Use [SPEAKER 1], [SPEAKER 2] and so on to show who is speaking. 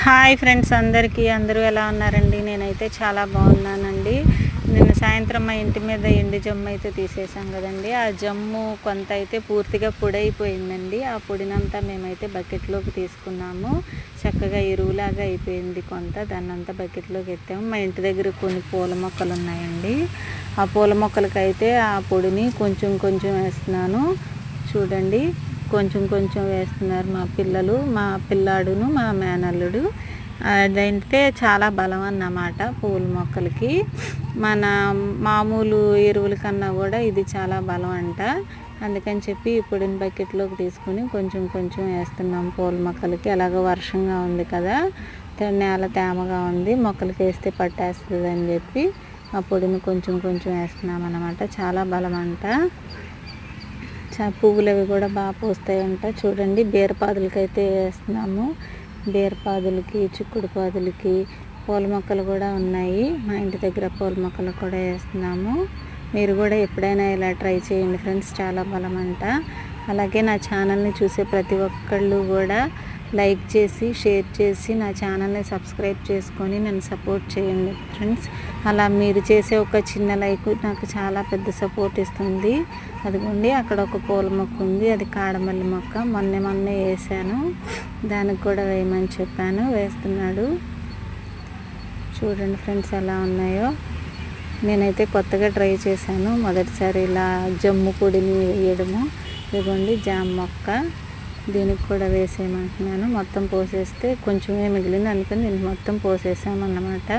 [SPEAKER 1] Hi friends, అందరూ ఎలా ఉన్నారండి? నేనైతే చాలా బాగున్నానండి. నిన్న సాయంత్రం మా ఇంటి మీద ఎండు జమ్ము అయితే తీసేసాం కదండి. ఆ జమ్ము కొంత అయితే పూర్తిగా పొడైపోయిందండి. ఆ పొడినంతా మేమైతే బకెట్లోకి తీసుకున్నాము. చక్కగా ఎరువులాగా అయిపోయింది కొంత. దాన్నంతా బకెట్లోకి ఎత్తాము. మా ఇంటి దగ్గర కొన్ని పూల మొక్కలు ఉన్నాయండి. ఆ పూల మొక్కలకైతే ఆ పొడిని కొంచెం కొంచెం వేస్తున్నాను. చూడండి, కొంచెం కొంచెం వేస్తున్నారు మా పిల్లలు, మా పిల్లాడును, మా మేనల్లుడు. అదంటే చాలా బలం అన్నమాట పూల మొక్కలకి. మన మామూలు ఎరువుల కన్నా కూడా ఇది చాలా బలం అంట. అందుకని చెప్పి ఇప్పుడు బకెట్లోకి తీసుకుని కొంచెం కొంచెం వేస్తున్నాం పూల మొక్కలకి. అలాగ వర్షంగా ఉంది కదా, నేల తేమగా ఉంది, మొక్కలకి వేస్తే పట్టేస్తుంది అని చెప్పి ఆ పొడిని కొంచెం కొంచెం వేస్తున్నాం అన్నమాట. చాలా బలం అంట. పువ్వులు అవి కూడా బాగా పూస్తాయంట. చూడండి, బీరపాదులకి అయితే వేస్తున్నాము. బీరపాదులకి, చిక్కుడు పాదులకి పూల మొక్కలు కూడా ఉన్నాయి. మా ఇంటి దగ్గర పూల మొక్కలు కూడా వేస్తున్నాము. మీరు కూడా ఎప్పుడైనా ఇలా ట్రై చేయండి ఫ్రెండ్స్, చాలా బలం అంట. అలాగే నా ఛానల్ని చూసే ప్రతి ఒక్కళ్ళు కూడా లైక్ చేసి, షేర్ చేసి నా ఛానల్ని సబ్స్క్రైబ్ చేసుకొని నన్ను సపోర్ట్ చేయండి ఫ్రెండ్స్. అలా మీరు చేసే ఒక చిన్న లైక్ నాకు చాలా పెద్ద సపోర్ట్ ఇస్తుంది. అదిగోండి, అక్కడ ఒక పూల మొక్క ఉంది, అది కాడమల్లి మొక్క. మొన్నే వేసాను, దానికి కూడా వేయమని చెప్పాను, వేస్తున్నాడు. చూడండి ఫ్రెండ్స్ ఎలా ఉన్నాయో. నేనైతే కొత్తగా ట్రై చేశాను, మొదటిసారి ఇలా జమ్ము పొడిని వేయడము. ఇదిగోండి జామ మొక్క, దీనికి కూడా వేసేయమంటున్నాను. మొత్తం పోసేస్తే కొంచెమే మిగిలింది, అందుకని నేను మొత్తం పోసేసామన్నమాట.